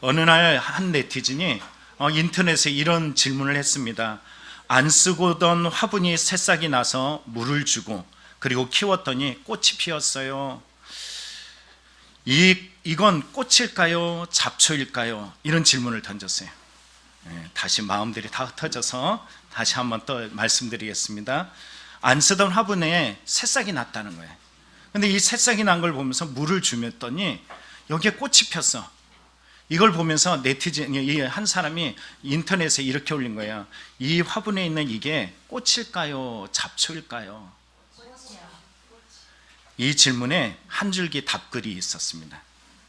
어느 날 한 네티즌이 인터넷에 이런 질문을 했습니다. 안 쓰고던 화분이 새싹이 나서 물을 주고 그리고 키웠더니 꽃이 피었어요. 이건 꽃일까요? 잡초일까요? 이런 질문을 던졌어요. 다시 마음들이 다 흩어져서 다시 한번 또 말씀드리겠습니다. 안 쓰던 화분에 새싹이 났다는 거예요. 근데 이 새싹이 난 걸 보면서 물을 주었더니 여기에 꽃이 폈어. 이걸 보면서 네티즌이 한 사람이 인터넷에 이렇게 올린 거예요. 이 화분에 있는 이게 꽃일까요? 잡초일까요? 이 질문에 한 줄기 답글이 있었습니다.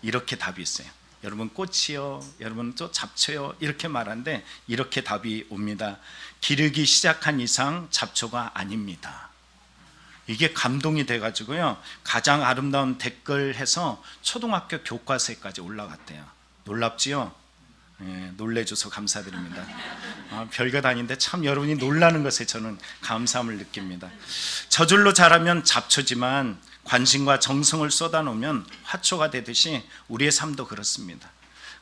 이렇게 답이 있어요. 여러분 꽃이요, 여러분 또 잡초요, 이렇게 말하는데 이렇게 답이 옵니다. 기르기 시작한 이상 잡초가 아닙니다. 이게 감동이 돼가지고요, 가장 아름다운 댓글 해서 초등학교 교과서에까지 올라갔대요. 놀랍지요? 놀래줘서 감사드립니다. 별것 아닌데 참 여러분이 놀라는 것에 저는 감사함을 느낍니다. 저절로 자라면 잡초지만 관심과 정성을 쏟아놓으면 화초가 되듯이 우리의 삶도 그렇습니다.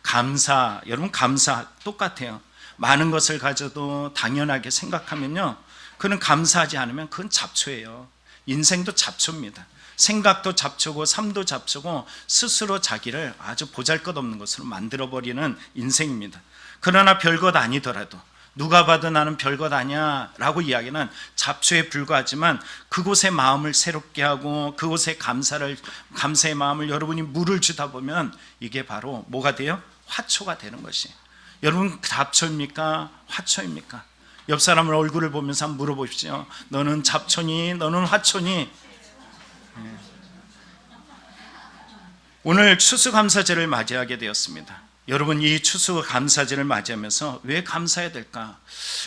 감사, 여러분 감사 똑같아요. 많은 것을 가져도 당연하게 생각하면요, 그는 감사하지 않으면 그건 잡초예요. 인생도 잡초입니다. 생각도 잡초고 삶도 잡초고 스스로 자기를 아주 보잘것없는 것으로 만들어버리는 인생입니다. 그러나 별것 아니더라도 누가 봐도 나는 별것 아니야 라고 이야기는 잡초에 불과하지만 그곳에 마음을 새롭게 하고 그곳에 감사의 마음을 여러분이 물을 주다 보면 이게 바로 뭐가 돼요? 화초가 되는 것이에요. 여러분 잡초입니까? 화초입니까? 옆 사람을 얼굴을 보면서 한번 물어보십시오. 너는 잡초니? 너는 화초니? 오늘 추수감사제를 맞이하게 되었습니다. 여러분 이 추수감사제를 맞이하면서 왜 감사해야 될까?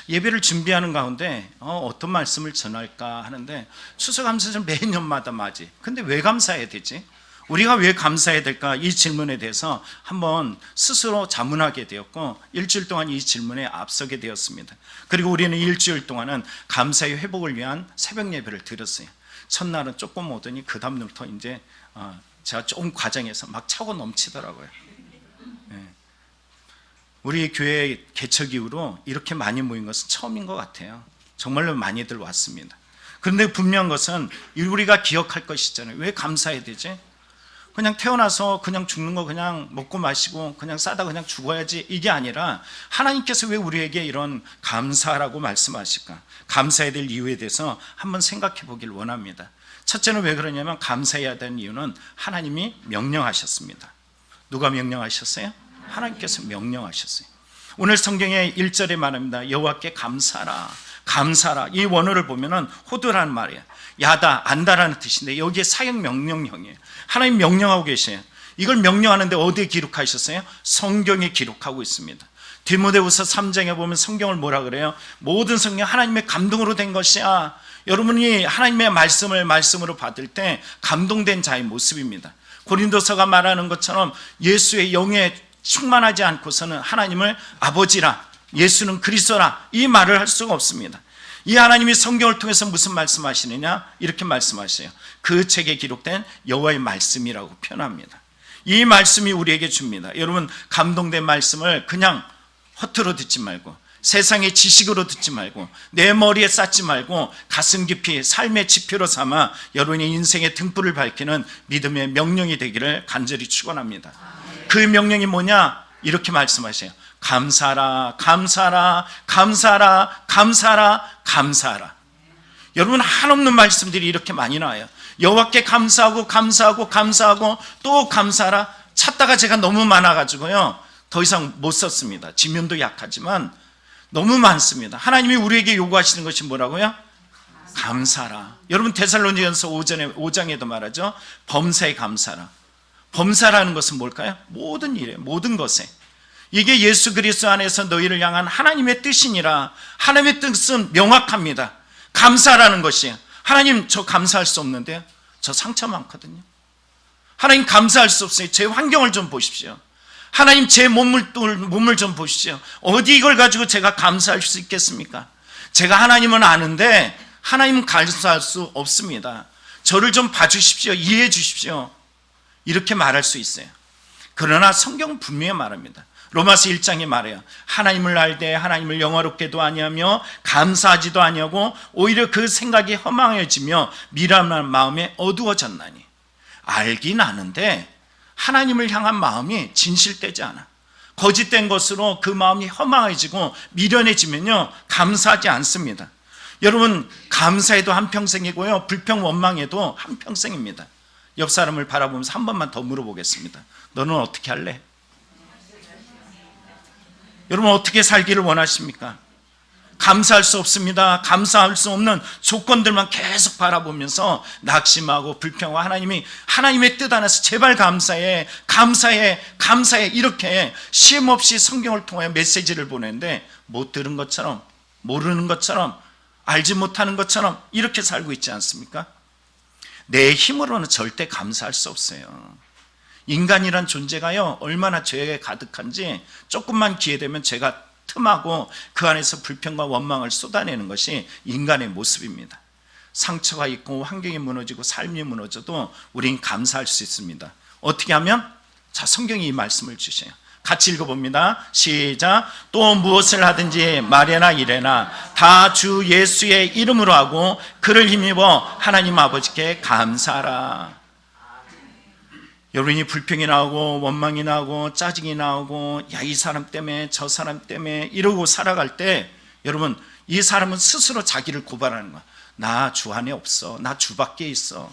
예배를 준비하는 가운데 어떤 말씀을 전할까 하는데 추수감사제는 매년마다 맞이. 근데 왜 감사해야 되지? 우리가 왜 감사해야 될까? 이 질문에 대해서 한번 스스로 자문하게 되었고 일주일 동안 이 질문에 앞서게 되었습니다. 그리고 우리는 일주일 동안은 감사의 회복을 위한 새벽 예배를 드렸어요. 첫날은 조금 오더니 그 다음부터 이제 제가 조금 과정에서 막 차고 넘치더라고요. 우리 교회 개척 이후로 이렇게 많이 모인 것은 처음인 것 같아요. 정말로 많이들 왔습니다. 그런데 분명한 것은 우리가 기억할 것이잖아요. 왜 감사해야 되지? 그냥 태어나서 그냥 죽는 거 그냥 먹고 마시고 그냥 싸다 그냥 죽어야지, 이게 아니라 하나님께서 왜 우리에게 이런 감사라고 말씀하실까? 감사해야 될 이유에 대해서 한번 생각해 보길 원합니다. 첫째는 왜 그러냐면 감사해야 되는 이유는 하나님이 명령하셨습니다. 누가 명령하셨어요? 하나님께서 명령하셨어요. 오늘 성경의 1절에 말합니다. 여호와께 감사라, 감사라. 이 원어를 보면은 호두라는 말이에요. 야다, 안다라는 뜻인데 여기에 사역 명령형이에요. 하나님 명령하고 계세요. 이걸 명령하는데 어디에 기록하셨어요? 성경에 기록하고 있습니다. 디모데후서 3장에 보면 성경을 뭐라 그래요? 모든 성경 하나님의 감동으로 된 것이야. 여러분이 하나님의 말씀으로 받을 때 감동된 자의 모습입니다. 고린도서가 말하는 것처럼 예수의 영에 충만하지 않고서는 하나님을 아버지라, 예수는 그리스도라 이 말을 할 수가 없습니다. 이 하나님이 성경을 통해서 무슨 말씀하시느냐? 이렇게 말씀하세요. 그 책에 기록된 여호와의 말씀이라고 표현합니다. 이 말씀이 우리에게 줍니다. 여러분 감동된 말씀을 그냥 허투루 듣지 말고, 세상의 지식으로 듣지 말고, 내 머리에 쌓지 말고 가슴 깊이 삶의 지표로 삼아 여러분의 인생의 등불을 밝히는 믿음의 명령이 되기를 간절히 축원합니다. 그 명령이 뭐냐? 이렇게 말씀하세요. 감사하라, 감사하라, 감사하라, 감사하라, 감사하라. 여러분 한없는 말씀들이 이렇게 많이 나와요. 여호와께 감사하고 감사하고 감사하고 또 감사하라. 찾다가 제가 너무 많아가지고요 더 이상 못 썼습니다. 지면도 약하지만 너무 많습니다. 하나님이 우리에게 요구하시는 것이 뭐라고요? 감사라. 여러분 데살로니가서 5장에도 말하죠. 범사에 감사라. 범사라는 것은 뭘까요? 모든 일에, 모든 것에. 이게 예수 그리스도 안에서 너희를 향한 하나님의 뜻이니라. 하나님의 뜻은 명확합니다. 감사라는 것이에요. 하나님 저 감사할 수 없는데요, 저 상처 많거든요. 하나님 감사할 수 없어요. 제 환경을 좀 보십시오. 하나님 제 몸을 좀 보십시오. 어디 이걸 가지고 제가 감사할 수 있겠습니까? 제가 하나님은 아는데 하나님은 감사할 수 없습니다. 저를 좀 봐주십시오. 이해해 주십시오. 이렇게 말할 수 있어요. 그러나 성경은 분명히 말합니다. 로마서 1장에 말해요. 하나님을 알되 하나님을 영화롭게도 아니하며 감사하지도 아니하고 오히려 그 생각이 허망해지며 미련한 마음에 어두워졌나니. 알긴 아는데 하나님을 향한 마음이 진실되지 않아. 거짓된 것으로 그 마음이 허망해지고 미련해지면요, 감사하지 않습니다. 여러분, 감사해도 한평생이고요, 불평 원망해도 한평생입니다. 옆 사람을 바라보면서 한 번만 더 물어보겠습니다. 너는 어떻게 할래? 여러분, 어떻게 살기를 원하십니까? 감사할 수 없습니다. 감사할 수 없는 조건들만 계속 바라보면서 낙심하고 불평하고 하나님의 뜻 안에서 제발 감사해, 감사해, 감사해, 이렇게 쉼없이 성경을 통해 메시지를 보내는데 못 들은 것처럼, 모르는 것처럼, 알지 못하는 것처럼 이렇게 살고 있지 않습니까? 내 힘으로는 절대 감사할 수 없어요. 인간이란 존재가요, 얼마나 죄에 가득한지 조금만 기회되면 죄가 틈하고 그 안에서 불평과 원망을 쏟아내는 것이 인간의 모습입니다. 상처가 있고 환경이 무너지고 삶이 무너져도 우린 감사할 수 있습니다. 어떻게 하면? 자, 성경이 이 말씀을 주셔요. 같이 읽어봅니다. 시작. 또 무엇을 하든지 말이나 이래나 다 주 예수의 이름으로 하고 그를 힘입어 하나님 아버지께 감사하라. 여러분이 불평이 나오고 원망이 나오고 짜증이 나오고 야, 이 사람 때문에 저 사람 때문에 이러고 살아갈 때 여러분, 이 사람은 스스로 자기를 고발하는 거야. 나 주 안에 없어. 나 주 밖에 있어.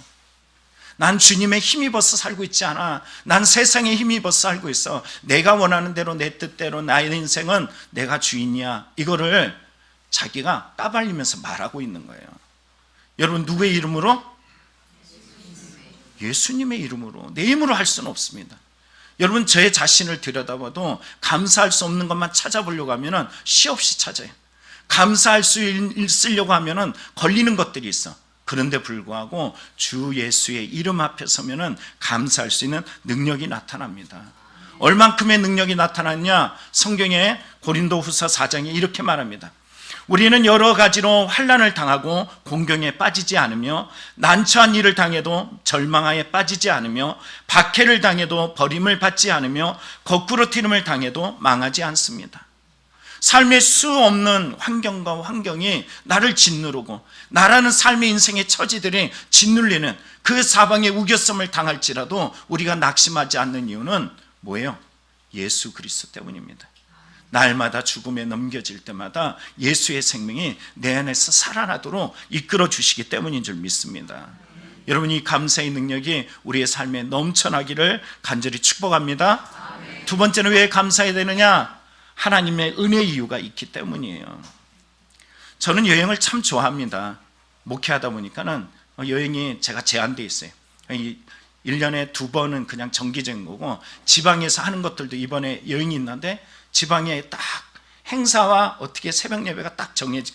난 주님의 힘입어서 살고 있지 않아. 난 세상에 힘입어서 살고 있어. 내가 원하는 대로 내 뜻대로 나의 인생은 내가 주인이야. 이거를 자기가 까발리면서 말하고 있는 거예요. 여러분, 누구의 이름으로? 예수님의 이름으로. 내 힘으로 할 수는 없습니다. 여러분, 제 자신을 들여다봐도 감사할 수 없는 것만 찾아보려고 하면 시없이 찾아요. 감사할 수 있으려고 하면 걸리는 것들이 있어. 그런데 불구하고 주 예수의 이름 앞에 서면 감사할 수 있는 능력이 나타납니다. 얼만큼의 능력이 나타났냐? 성경에 고린도후서 4장에 이렇게 말합니다. 우리는 여러 가지로 환난을 당하고 공경에 빠지지 않으며 난처한 일을 당해도 절망하에 빠지지 않으며 박해를 당해도 버림을 받지 않으며 거꾸로 튀김을 당해도 망하지 않습니다. 삶의 수 없는 환경과 환경이 나를 짓누르고 나라는 삶의 인생의 처지들이 짓눌리는 그 사방에 우겨섬을 당할지라도 우리가 낙심하지 않는 이유는 뭐예요? 예수 그리스도 때문입니다. 날마다 죽음에 넘겨질 때마다 예수의 생명이 내 안에서 살아나도록 이끌어 주시기 때문인 줄 믿습니다. 여러분이 감사의 능력이 우리의 삶에 넘쳐나기를 간절히 축복합니다. 두 번째는 왜 감사해야 되느냐? 하나님의 은혜의 이유가 있기 때문이에요. 저는 여행을 참 좋아합니다. 목회하다 보니까는 여행이 제가 제한되어 있어요. 1년에 2번은 그냥 정기적인 거고 지방에서 하는 것들도 이번에 여행이 있는데 지방에 딱 행사와 어떻게 새벽 예배가 딱 정해지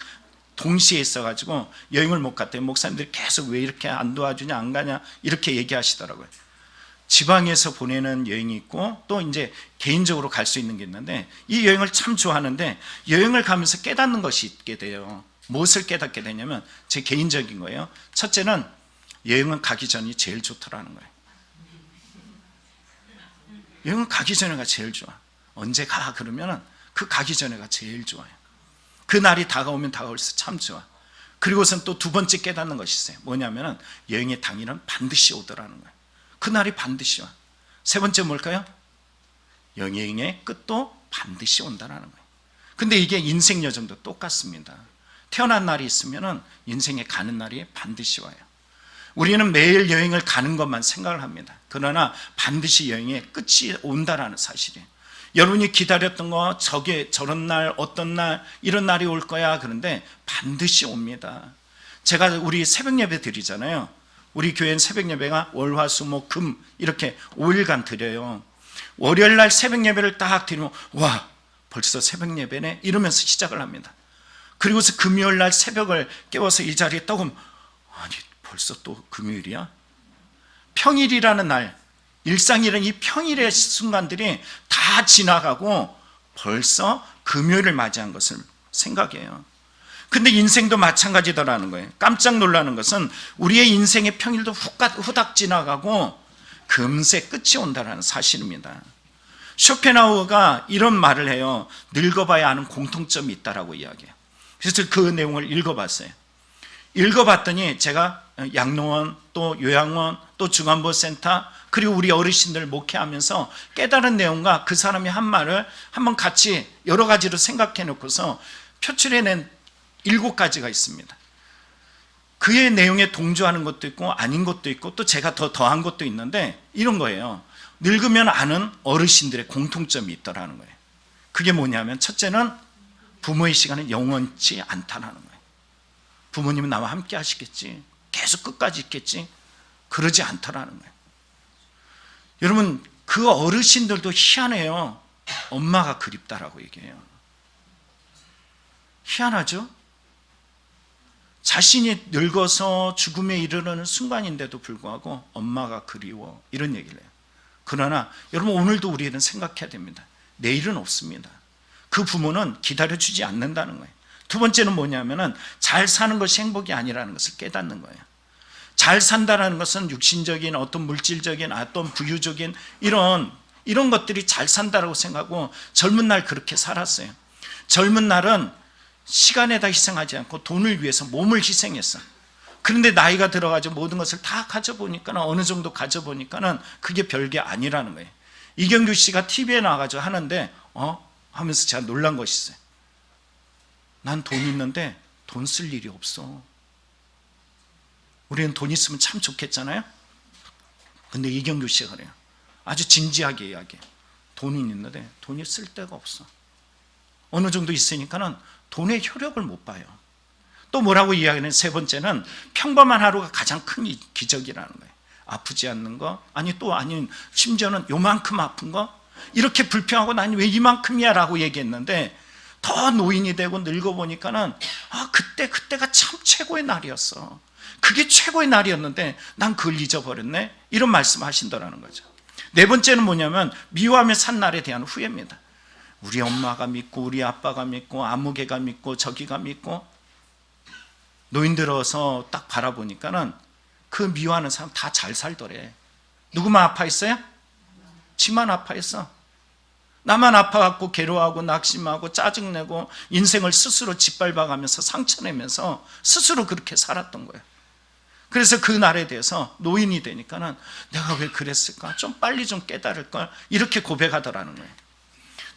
동시에 있어가지고 여행을 못 갔대요. 목사님들이 계속 왜 이렇게 안 도와주냐 안 가냐 이렇게 얘기하시더라고요. 지방에서 보내는 여행이 있고 또 이제 개인적으로 갈 수 있는 게 있는데 이 여행을 참 좋아하는데 여행을 가면서 깨닫는 것이 있게 돼요. 무엇을 깨닫게 되냐면 제 개인적인 거예요. 첫째는 여행은 가기 전이 제일 좋더라는 거예요. 여행은 가기 전에가 제일 좋아. 언제 가? 그러면 그 가기 전에가 제일 좋아요. 그 날이 다가오면 다가올수록 참 좋아. 그리고선 또 두 번째 깨닫는 것이 있어요. 뭐냐면 여행의 당일은 반드시 오더라는 거예요. 그 날이 반드시 와. 세 번째 뭘까요? 여행의 끝도 반드시 온다는 거예요. 근데 이게 인생 여정도 똑같습니다. 태어난 날이 있으면 인생에 가는 날이 반드시 와요. 우리는 매일 여행을 가는 것만 생각을 합니다. 그러나 반드시 여행의 끝이 온다는 사실이에요. 여러분이 기다렸던 거 저런 날 어떤 날 이런 날이 올 거야. 그런데 반드시 옵니다. 제가 우리 새벽 예배 드리잖아요. 우리 교회는 새벽 예배가 월, 화, 수, 목, 금 이렇게 5일간 드려요. 월요일 날 새벽 예배를 딱 드리면 와 벌써 새벽 예배네 이러면서 시작을 합니다. 그리고서 금요일 날 새벽을 깨워서 이 자리에 떠오면 아니 벌써 또 금요일이야? 평일이라는 날 일상이라는 이 평일의 순간들이 다 지나가고 벌써 금요일을 맞이한 것을 생각해요. 근데 인생도 마찬가지더라는 거예요. 깜짝 놀라는 것은 우리의 인생의 평일도 후딱 지나가고 금세 끝이 온다는 사실입니다. 쇼펜하우어가 이런 말을 해요. 늙어봐야 아는 공통점이 있다라고 이야기해요. 그래서 그 내용을 읽어봤어요. 읽어봤더니 제가 양로원, 또 요양원, 또 중안부센터, 그리고 우리 어르신들 목회하면서 깨달은 내용과 그 사람이 한 말을 한번 같이 여러 가지로 생각해 놓고서 표출해낸 7가지가 있습니다. 그의 내용에 동조하는 것도 있고 아닌 것도 있고 또 제가 더한 것도 있는데 이런 거예요. 늙으면 아는 어르신들의 공통점이 있더라는 거예요. 그게 뭐냐면 첫째는 부모의 시간은 영원치 않다라는 거예요. 부모님은 나와 함께 하시겠지, 계속 끝까지 있겠지, 그러지 않더라는 거예요. 여러분, 그 어르신들도 희한해요. 엄마가 그립다라고 얘기해요. 희한하죠? 자신이 늙어서 죽음에 이르는 순간인데도 불구하고 엄마가 그리워, 이런 얘기를 해요. 그러나 여러분, 오늘도 우리는 생각해야 됩니다. 내일은 없습니다. 그 부모는 기다려주지 않는다는 거예요. 두 번째는 뭐냐면은 잘 사는 것이 행복이 아니라는 것을 깨닫는 거예요. 잘 산다는 것은 육신적인 어떤 물질적인 어떤 부유적인 이런 것들이 잘 산다라고 생각하고 젊은 날 그렇게 살았어요. 젊은 날은 시간에다 희생하지 않고 돈을 위해서 몸을 희생했어. 그런데 나이가 들어가지고 모든 것을 다 가져보니까는, 어느 정도 가져보니까는 그게 별게 아니라는 거예요. 이경규 씨가 TV에 나와가지고 하는데 하면서 제가 놀란 것이 있어요. 난 돈 있는데 돈 쓸 일이 없어. 우리는 돈 있으면 참 좋겠잖아요. 근데 이경규 씨가 그래요. 아주 진지하게 이야기해요. 돈은 있는데 돈이 쓸 데가 없어. 어느 정도 있으니까는 돈의 효력을 못 봐요. 또 뭐라고 이야기하는, 세 번째는 평범한 하루가 가장 큰 기적이라는 거예요. 아프지 않는 거, 아니 심지어는 요만큼 아픈 거, 이렇게 불평하고 난 왜 이만큼이야 라고 얘기했는데 더 노인이 되고 늙어보니까는 그때가 참 최고의 날이었어. 그게 최고의 날이었는데 난 그걸 잊어버렸네, 이런 말씀 하신다라는 거죠. 네 번째는 뭐냐면 미워하며 산 날에 대한 후회입니다. 우리 엄마가 믿고 우리 아빠가 믿고 아무개가 믿고 저기가 믿고, 노인 들어서 딱 바라보니까는 그 미워하는 사람 다 잘 살더래. 누구만 아파했어요? 지만 아파했어. 나만 아파갖고 괴로워하고 낙심하고 짜증내고 인생을 스스로 짓밟아가면서 상처내면서 스스로 그렇게 살았던 거예요. 그래서 그 날에 대해서 노인이 되니까는 내가 왜 그랬을까? 좀 빨리 좀 깨달을걸, 이렇게 고백하더라는 거예요.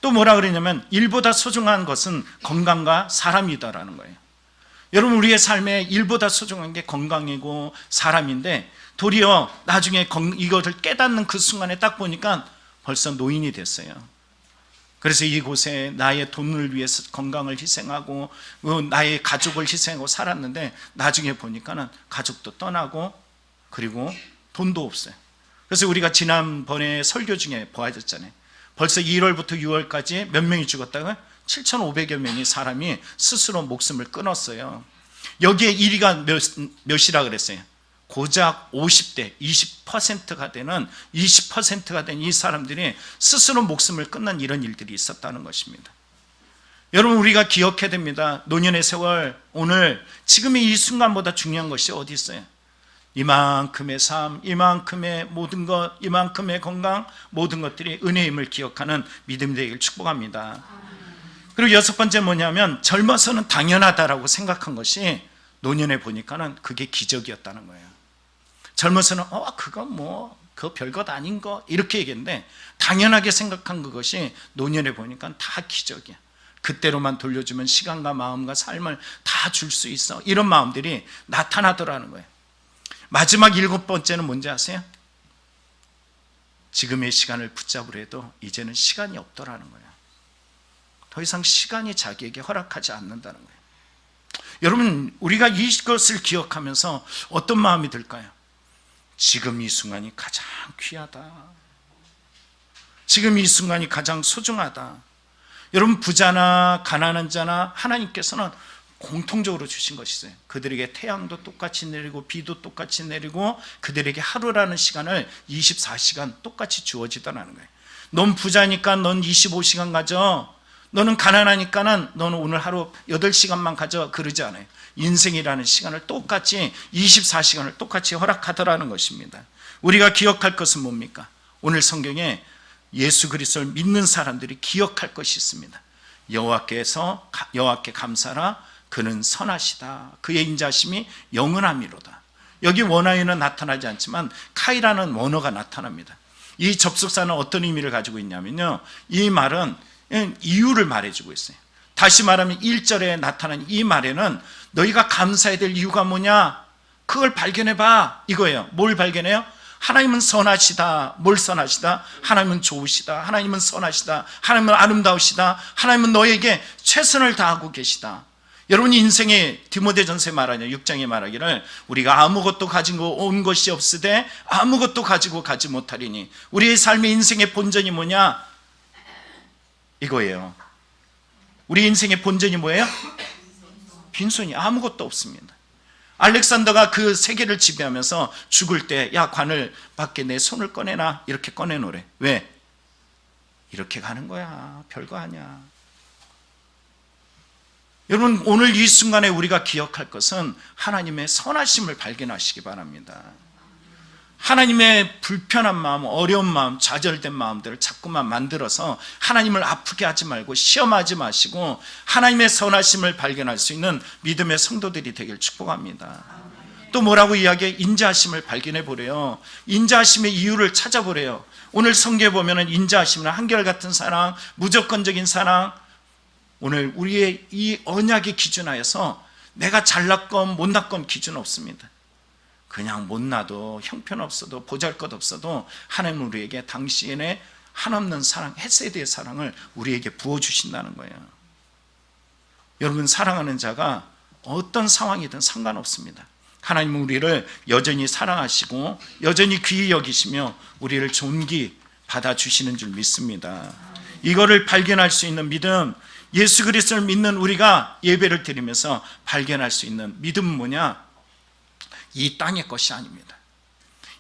또 뭐라 그러냐면 일보다 소중한 것은 건강과 사람이다라는 거예요. 여러분, 우리의 삶에 일보다 소중한 게 건강이고 사람인데 도리어 나중에 이것을 깨닫는 그 순간에 딱 보니까 벌써 노인이 됐어요. 그래서 이곳에 나의 돈을 위해서 건강을 희생하고 나의 가족을 희생하고 살았는데 나중에 보니까는 가족도 떠나고 그리고 돈도 없어요. 그래서 우리가 지난번에 설교 중에 보아졌잖아요. 벌써 1월부터 6월까지 몇 명이 죽었다고요? 7,500여 명이 사람이 스스로 목숨을 끊었어요. 여기에 1위가 몇이라 그랬어요? 고작 50대 20%가 되는 이 사람들이 스스로 목숨을 끊는 이런 일들이 있었다는 것입니다. 여러분, 우리가 기억해야 됩니다. 노년의 세월, 오늘 지금의 이 순간보다 중요한 것이 어디 있어요? 이만큼의 삶, 이만큼의 모든 것, 이만큼의 건강, 모든 것들이 은혜의 힘을 기억하는 믿음이 되길 축복합니다. 그리고 여섯 번째 뭐냐면 젊어서는 당연하다라고 생각한 것이 노년에 보니까는 그게 기적이었다는 거예요. 젊어서는 그거 별것 아닌 거, 이렇게 얘기했는데 당연하게 생각한 그것이 노년에 보니까 다 기적이야. 그때로만 돌려주면 시간과 마음과 삶을 다 줄 수 있어, 이런 마음들이 나타나더라는 거예요. 마지막 7번째는 뭔지 아세요? 지금의 시간을 붙잡으려 해도 이제는 시간이 없더라는 거예요. 더 이상 시간이 자기에게 허락하지 않는다는 거예요. 여러분, 우리가 이것을 기억하면서 어떤 마음이 들까요? 지금 이 순간이 가장 귀하다. 지금 이 순간이 가장 소중하다. 여러분, 부자나 가난한 자나 하나님께서는 공통적으로 주신 것이 있어요. 그들에게 태양도 똑같이 내리고 비도 똑같이 내리고 그들에게 하루라는 시간을 24시간 똑같이 주어지더라는 거예요. 넌 부자니까 넌 25시간 가져, 너는 가난하니까는 너는 오늘 하루 8시간만 가져, 그러지 않아요. 인생이라는 시간을 똑같이 24시간을 똑같이 허락하더라는 것입니다. 우리가 기억할 것은 뭡니까? 오늘 성경에 예수 그리스도를 믿는 사람들이 기억할 것이 있습니다. 여호와께 감사라, 그는 선하시다. 그의 인자심이 영원함이로다. 여기 원어에는 나타나지 않지만 카이라는 원어가 나타납니다. 이 접속사는 어떤 의미를 가지고 있냐면요, 이 말은 이유를 말해주고 있어요. 다시 말하면 1절에 나타난 이 말에는 너희가 감사해야 될 이유가 뭐냐, 그걸 발견해봐, 이거예요. 뭘 발견해요? 하나님은 선하시다. 뭘 선하시다? 하나님은 좋으시다. 하나님은 선하시다. 하나님은 아름다우시다. 하나님은 너에게 최선을 다하고 계시다. 여러분 인생의 디모데전서에 말하냐, 6장에 말하기를 우리가 아무것도 가지고 온 것이 없으되 아무것도 가지고 가지 못하리니, 우리의 삶의 인생의 본전이 뭐냐, 이거예요. 우리 인생의 본전이 뭐예요? 빈손이, 아무것도 없습니다. 알렉산더가 그 세계를 지배하면서 죽을 때, 야 관을 밖에 내 손을 꺼내놔, 이렇게 꺼내놓으래. 왜? 이렇게 가는 거야, 별거 아니야. 여러분 오늘 이 순간에 우리가 기억할 것은 하나님의 선하심을 발견하시기 바랍니다. 하나님의 불편한 마음, 어려운 마음, 좌절된 마음들을 자꾸만 만들어서 하나님을 아프게 하지 말고 시험하지 마시고 하나님의 선하심을 발견할 수 있는 믿음의 성도들이 되길 축복합니다. 또 뭐라고 이야기해? 인자하심을 발견해 보래요. 인자하심의 이유를 찾아보래요. 오늘 성경에 보면은 인자하심은 한결같은 사랑, 무조건적인 사랑, 오늘 우리의 이 언약의 기준하여서 내가 잘났건 못났건 기준 없습니다. 그냥 못나도 형편없어도 보잘것없어도 하나님은 우리에게 당신의 한없는 사랑, 헤세드의 사랑을 우리에게 부어주신다는 거예요. 여러분 사랑하는 자가 어떤 상황이든 상관없습니다. 하나님은 우리를 여전히 사랑하시고 여전히 귀히 여기시며 우리를 존귀 받아주시는 줄 믿습니다. 이거를 발견할 수 있는 믿음, 예수 그리스도를 믿는 우리가 예배를 드리면서 발견할 수 있는 믿음은 뭐냐? 이 땅의 것이 아닙니다.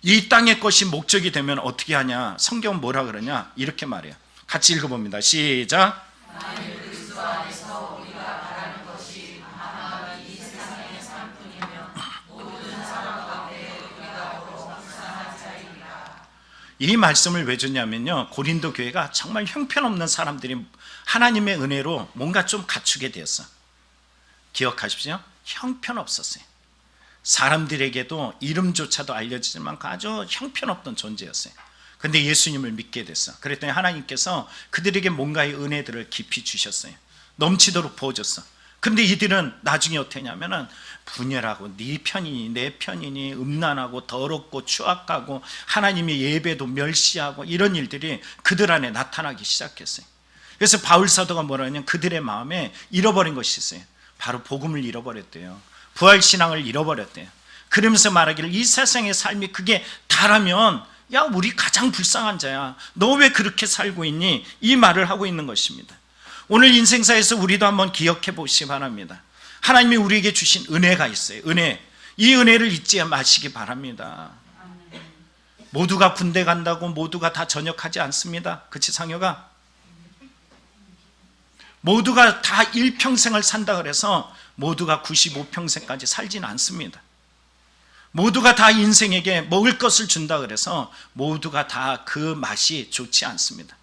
이 땅의 것이 목적이 되면 어떻게 하냐? 성경은 뭐라 그러냐? 이렇게 말해요. 같이 읽어봅니다. 시작. 하나님 그리스도 안에서 우리가 바라는 것이 하나가 이 세상의 삶뿐이며 모든 사람 가운데 우리가 불쌍한 자입니다. 이 말씀을 왜 줬냐면요, 고린도 교회가 정말 형편없는 사람들이 하나님의 은혜로 뭔가 좀 갖추게 되었어. 기억하십시오. 형편없었어요. 사람들에게도 이름조차도 알려지지 않고 아주 형편없던 존재였어요. 근데 예수님을 믿게 됐어. 그랬더니 하나님께서 그들에게 뭔가의 은혜들을 깊이 주셨어요. 넘치도록 부어줬어. 근데 이들은 나중에 어떻게 하냐면은 분열하고 네 편이니 내 편이니 음란하고 더럽고 추악하고 하나님의 예배도 멸시하고 이런 일들이 그들 안에 나타나기 시작했어요. 그래서 바울 사도가 뭐라 하냐면 그들의 마음에 잃어버린 것이 있어요. 바로 복음을 잃어버렸대요. 부활신앙을 잃어버렸대요. 그러면서 말하기를 이 세상의 삶이 그게 다라면 야 우리 가장 불쌍한 자야, 너 왜 그렇게 살고 있니? 이 말을 하고 있는 것입니다. 오늘 인생사에서 우리도 한번 기억해 보시기 바랍니다. 하나님이 우리에게 주신 은혜가 있어요. 은혜, 이 은혜를 잊지 마시기 바랍니다. 모두가 군대 간다고 모두가 다 전역하지 않습니다. 그치 상여가? 모두가 다 일평생을 산다 그래서 모두가 95평생까지 살지는 않습니다. 모두가 다 인생에게 먹을 것을 준다 그래서 모두가 다 그 맛이 좋지 않습니다.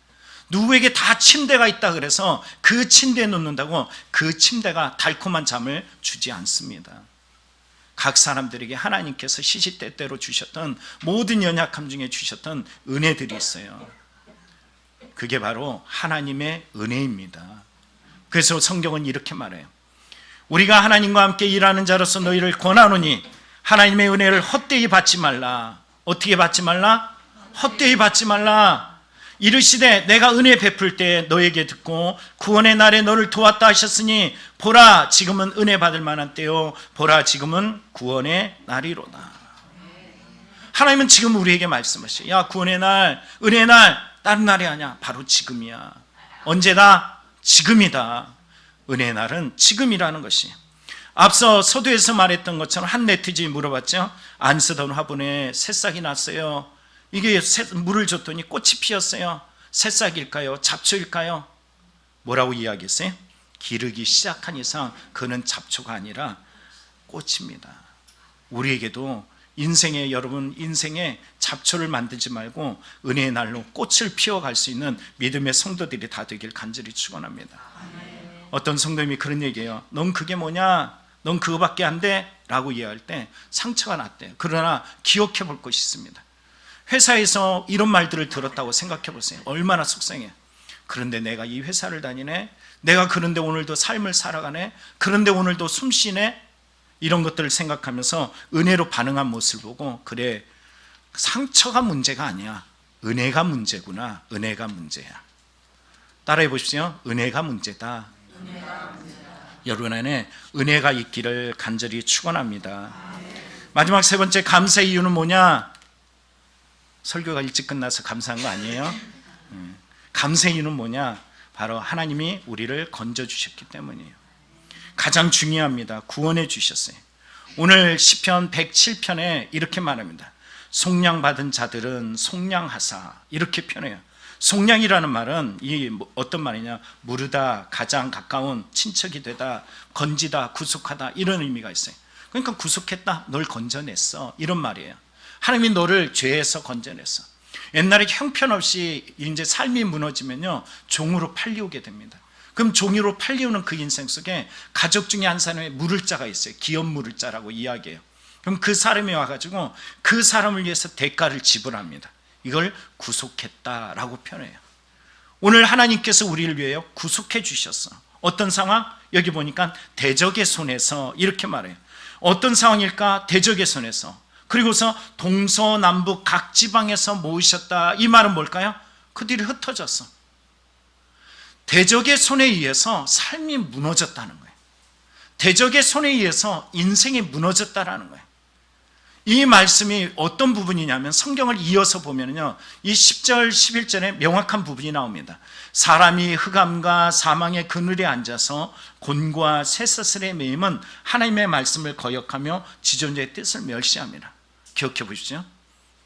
누구에게 다 침대가 있다 그래서 그 침대에 눕는다고 그 침대가 달콤한 잠을 주지 않습니다. 각 사람들에게 하나님께서 시시때때로 주셨던 모든 연약함 중에 주셨던 은혜들이 있어요. 그게 바로 하나님의 은혜입니다. 그래서 성경은 이렇게 말해요. 우리가 하나님과 함께 일하는 자로서 너희를 권하노니 하나님의 은혜를 헛되이 받지 말라. 어떻게 받지 말라? 헛되이 받지 말라. 이르시되 내가 은혜 베풀 때 너에게 듣고 구원의 날에 너를 도왔다 하셨으니 보라 지금은 은혜 받을 만한 때요 보라 지금은 구원의 날이로다. 하나님은 지금 우리에게 말씀하셔요. 야 구원의 날, 은혜의 날 다른 날이 아니야. 바로 지금이야. 언제다? 지금이다. 은혜의 날은 지금이라는 것이. 앞서 서두에서 말했던 것처럼 한 네티즌이 물어봤죠. 안 쓰던 화분에 새싹이 났어요. 이게 물을 줬더니 꽃이 피었어요. 새싹일까요? 잡초일까요? 뭐라고 이야기했어요? 기르기 시작한 이상 그는 잡초가 아니라 꽃입니다. 우리에게도 인생에 여러분 인생에 잡초를 만들지 말고 은혜의 날로 꽃을 피워갈 수 있는 믿음의 성도들이 다 되길 간절히 축원합니다. 어떤 성도님이 그런 얘기해요. 넌 그게 뭐냐? 넌 그거밖에 안 돼? 라고 이해할 때 상처가 났대요. 그러나 기억해 볼 것이 있습니다. 회사에서 이런 말들을 들었다고 생각해 보세요. 얼마나 속상해요. 그런데 내가 이 회사를 다니네, 내가 그런데 오늘도 삶을 살아가네, 그런데 오늘도 숨쉬네, 이런 것들을 생각하면서 은혜로 반응한 모습을 보고, 그래, 상처가 문제가 아니야, 은혜가 문제구나. 은혜가 문제야. 따라해 보십시오. 은혜가 문제다. 여러분 안에 은혜가 있기를 간절히 축원합니다. 마지막 세 번째 감사의 이유는 뭐냐? 설교가 일찍 끝나서 감사한 거 아니에요? 감사의 이유는 뭐냐? 바로 하나님이 우리를 건져주셨기 때문이에요. 가장 중요합니다. 구원해 주셨어요. 오늘 시편 107편에 이렇게 말합니다. 속량받은 자들은 속량하사, 이렇게 표현해요. 속량이라는 말은 어떤 말이냐? 무르다, 가장 가까운 친척이 되다, 건지다, 구속하다, 이런 의미가 있어요. 그러니까 구속했다, 널 건져냈어, 이런 말이에요. 하나님이 너를 죄에서 건져냈어. 옛날에 형편없이 이제 삶이 무너지면요, 종으로 팔리우게 됩니다. 그럼 종으로 팔리우는 그 인생 속에 가족 중에 한 사람의 물을 자가 있어요. 기업 물을 자라고 이야기해요. 그럼 그 사람이 와가지고 그 사람을 위해서 대가를 지불합니다. 이걸 구속했다라고 표현해요. 오늘 하나님께서 우리를 위해 구속해 주셨어. 어떤 상황? 여기 보니까 대적의 손에서, 이렇게 말해요. 어떤 상황일까? 대적의 손에서. 그리고서 동서남북 각 지방에서 모으셨다. 이 말은 뭘까요? 그들이 흩어졌어. 대적의 손에 의해서 삶이 무너졌다는 거예요. 대적의 손에 의해서 인생이 무너졌다라는 거예요. 이 말씀이 어떤 부분이냐면, 성경을 이어서 보면요, 이 10절 11절에 명확한 부분이 나옵니다. 사람이 흑암과 사망의 그늘에 앉아서 곤고와 쇠사슬에 매임은 하나님의 말씀을 거역하며 지존자의 뜻을 멸시합니다. 기억해 보십시오.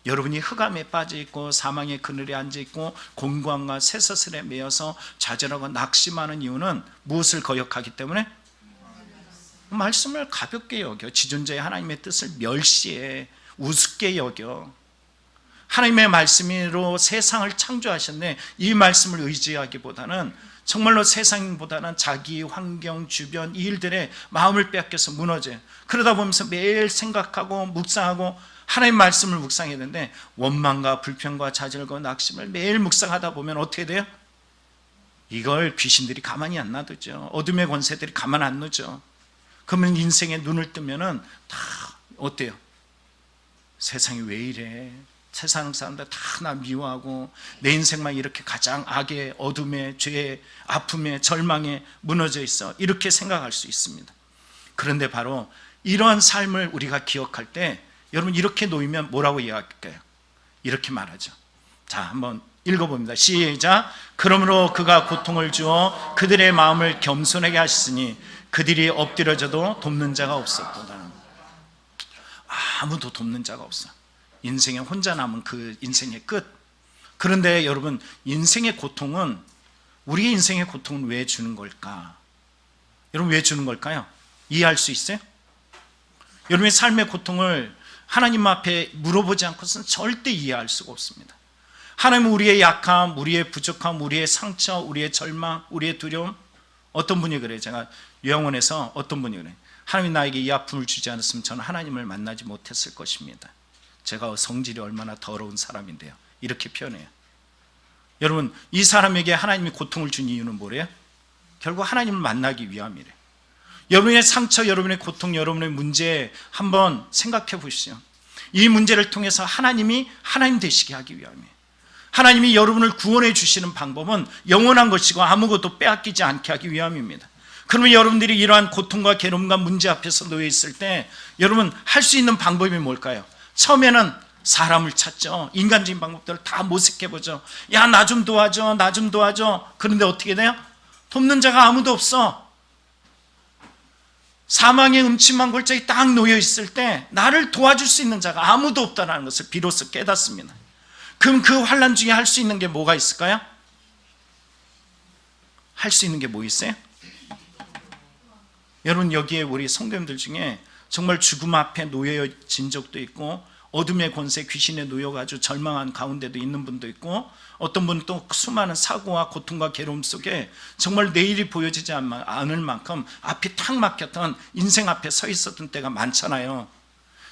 여러분이 흑암에 빠져 있고 사망의 그늘에 앉아 있고 곤고함과 쇠사슬에 매여서 좌절하고 낙심하는 이유는 무엇을 거역하기 때문에? 말씀을 가볍게 여겨. 지존자의 하나님의 뜻을 멸시해, 우습게 여겨. 하나님의 말씀으로 세상을 창조하셨네, 이 말씀을 의지하기보다는 정말로 세상보다는 자기 환경, 주변 이 일들에 마음을 빼앗겨서 무너져요. 그러다 보면서 매일 생각하고 묵상하고 하나님 말씀을 묵상해야 되는데, 원망과 불평과 좌절과 낙심을 매일 묵상하다 보면 어떻게 돼요? 이걸 귀신들이 가만히 안 놔두죠. 어둠의 권세들이 가만 안 놓죠. 그러면 인생에 눈을 뜨면은 다 어때요? 세상이 왜 이래? 세상 사람들 다 나 미워하고 내 인생만 이렇게 가장 악의, 어둠의, 죄의, 아픔의, 절망에 무너져 있어, 이렇게 생각할 수 있습니다. 그런데 바로 이러한 삶을 우리가 기억할 때, 여러분 이렇게 놓이면 뭐라고 이야기할까요? 이렇게 말하죠. 자, 한번 읽어봅니다. 시작. 그러므로 그가 고통을 주어 그들의 마음을 겸손하게 하시으니 그들이 엎드려져도 돕는 자가 없었도다. 아무도 돕는 자가 없어. 인생에 혼자 남은 그 인생의 끝. 그런데 여러분, 인생의 고통은, 우리의 인생의 고통은 왜 주는 걸까? 여러분 왜 주는 걸까요? 이해할 수 있어요? 여러분의 삶의 고통을 하나님 앞에 물어보지 않고서는 절대 이해할 수가 없습니다. 하나님은 우리의 약함, 우리의 부족함, 우리의 상처, 우리의 절망, 우리의 두려움. 어떤 분이 그래요. 제가 요양원에서 어떤 분이 그래요. 하나님이 나에게 이 아픔을 주지 않았으면 저는 하나님을 만나지 못했을 것입니다. 제가 성질이 얼마나 더러운 사람인데요, 이렇게 표현해요. 여러분, 이 사람에게 하나님이 고통을 준 이유는 뭐래요? 결국 하나님을 만나기 위함이래요. 여러분의 상처, 여러분의 고통, 여러분의 문제 한번 생각해 보시죠. 이 문제를 통해서 하나님이 하나님 되시게 하기 위함이에요. 하나님이 여러분을 구원해 주시는 방법은 영원한 것이고 아무것도 빼앗기지 않게 하기 위함입니다. 그러면 여러분들이 이러한 고통과 괴로움과 문제 앞에서 놓여 있을 때 여러분 할 수 있는 방법이 뭘까요? 처음에는 사람을 찾죠. 인간적인 방법들을 다 모색해보죠. 야, 나 좀 도와줘, 나 좀 도와줘. 그런데 어떻게 돼요? 돕는 자가 아무도 없어. 사망의 음침한 골짜기 딱 놓여 있을 때 나를 도와줄 수 있는 자가 아무도 없다는 것을 비로소 깨닫습니다. 그럼 그 환난 중에 할 수 있는 게 뭐가 있을까요? 할 수 있는 게 뭐 있어요? 여러분, 여기에 우리 성도님들 중에 정말 죽음 앞에 놓여진 적도 있고, 어둠의 권세 귀신에 놓여가지고 절망한 가운데도 있는 분도 있고, 어떤 분은 또 수많은 사고와 고통과 괴로움 속에 정말 내일이 보여지지 않을 만큼 앞이 탁 막혔던 인생 앞에 서 있었던 때가 많잖아요.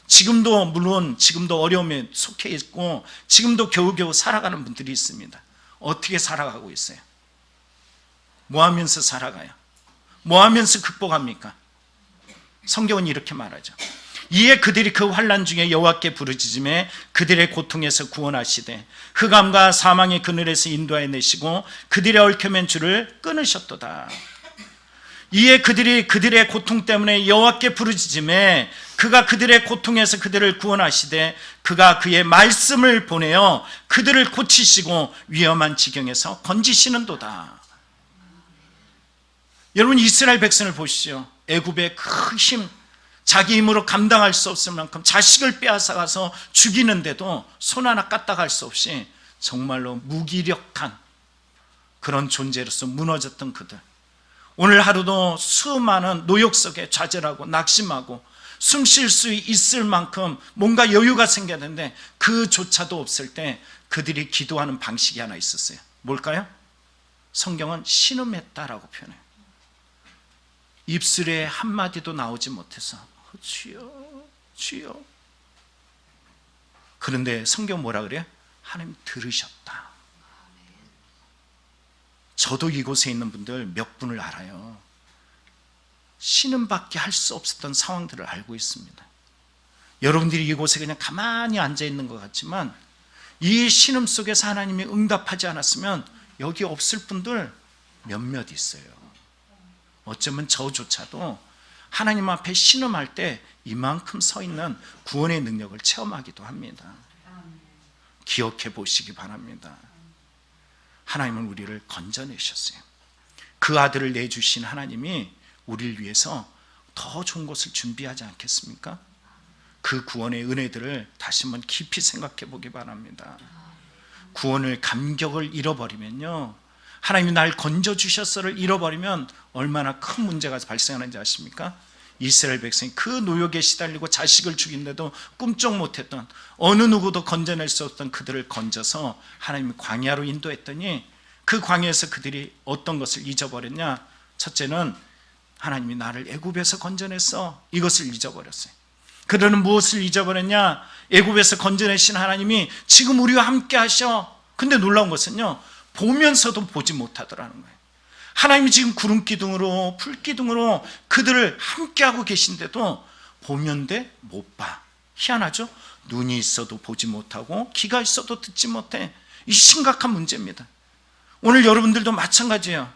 지금도 물론 지금도 어려움에 속해 있고 지금도 겨우겨우 살아가는 분들이 있습니다. 어떻게 살아가고 있어요? 뭐 하면서 살아가요? 뭐 하면서 극복합니까? 성경은 이렇게 말하죠. 이에 그들이 그 환난 중에 여호와께 부르짖음에 그들의 고통에서 구원하시되 흑암과 사망의 그늘에서 인도하여 내시고 그들의 얽혀맨 줄을 끊으셨도다. 이에 그들이 그들의 고통 때문에 여호와께 부르짖음에 그가 그들의 고통에서 그들을 구원하시되 그가 그의 말씀을 보내어 그들을 고치시고 위험한 지경에서 건지시는도다. 여러분, 이스라엘 백성을 보시죠. 애굽의 큰 힘, 자기 힘으로 감당할 수 없을 만큼 자식을 빼앗아가서 죽이는데도 손 하나 까딱할 수 없이 정말로 무기력한 그런 존재로서 무너졌던 그들, 오늘 하루도 수많은 노역 속에 좌절하고 낙심하고 숨 쉴 수 있을 만큼 뭔가 여유가 생겨야 되는데 그조차도 없을 때 그들이 기도하는 방식이 하나 있었어요. 뭘까요? 성경은 신음했다라고 표현해요. 입술에 한마디도 나오지 못해서 주여 주여. 그런데 성경 뭐라 그래요? 하나님 들으셨다. 저도 이곳에 있는 분들 몇 분을 알아요. 신음밖에 할 수 없었던 상황들을 알고 있습니다. 여러분들이 이곳에 그냥 가만히 앉아 있는 것 같지만 이 신음 속에서 하나님이 응답하지 않았으면 여기 없을 분들 몇몇 있어요. 어쩌면 저조차도 하나님 앞에 신음할 때 이만큼 서 있는 구원의 능력을 체험하기도 합니다. 기억해 보시기 바랍니다. 하나님은 우리를 건져내셨어요. 그 아들을 내주신 하나님이 우리를 위해서 더 좋은 것을 준비하지 않겠습니까? 그 구원의 은혜들을 다시 한번 깊이 생각해 보기 바랍니다. 구원을 감격을 잃어버리면요, 하나님이 날 건져주셨어를 잃어버리면 얼마나 큰 문제가 발생하는지 아십니까? 이스라엘 백성이 그 노역에 시달리고 자식을 죽인데도 꿈쩍 못했던, 어느 누구도 건져낼 수 없던 그들을 건져서 하나님이 광야로 인도했더니 그 광야에서 그들이 어떤 것을 잊어버렸냐? 첫째는 하나님이 나를 애굽에서 건져냈어, 이것을 잊어버렸어요. 그들은 무엇을 잊어버렸냐? 애굽에서 건져내신 하나님이 지금 우리와 함께 하셔. 근데 놀라운 것은요, 보면서도 보지 못하더라는 거예요. 하나님이 지금 구름 기둥으로 풀 기둥으로 그들을 함께하고 계신데도 보면 돼 못 봐. 희한하죠? 눈이 있어도 보지 못하고 귀가 있어도 듣지 못해. 이 심각한 문제입니다. 오늘 여러분들도 마찬가지예요.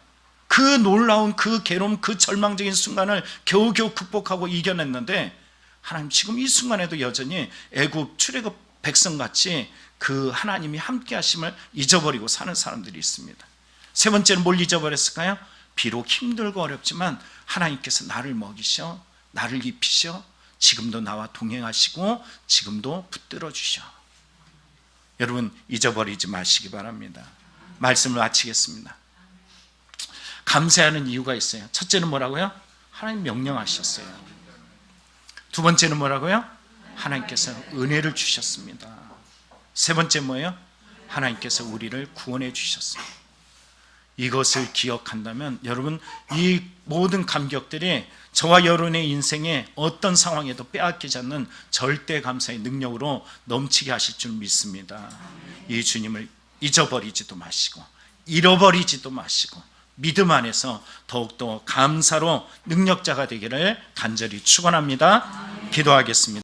그 놀라운 그 괴로움, 그 절망적인 순간을 겨우겨우 극복하고 이겨냈는데 하나님 지금 이 순간에도 여전히 애굽 출애굽 백성같이 그 하나님이 함께 하심을 잊어버리고 사는 사람들이 있습니다. 세 번째는 뭘 잊어버렸을까요? 비록 힘들고 어렵지만 하나님께서 나를 먹이셔, 나를 입히셔, 지금도 나와 동행하시고 지금도 붙들어 주셔. 여러분, 잊어버리지 마시기 바랍니다. 말씀을 마치겠습니다. 감사하는 이유가 있어요. 첫째는 뭐라고요? 하나님 명령하셨어요. 두 번째는 뭐라고요? 하나님께서 은혜를 주셨습니다. 세 번째 뭐예요? 하나님께서 우리를 구원해 주셨어요. 이것을 기억한다면 여러분, 이 모든 감격들이 저와 여러분의 인생에 어떤 상황에도 빼앗기지 않는 절대 감사의 능력으로 넘치게 하실 줄 믿습니다. 이 주님을 잊어버리지도 마시고 잃어버리지도 마시고 믿음 안에서 더욱더 감사로 능력자가 되기를 간절히 축원합니다. 기도하겠습니다.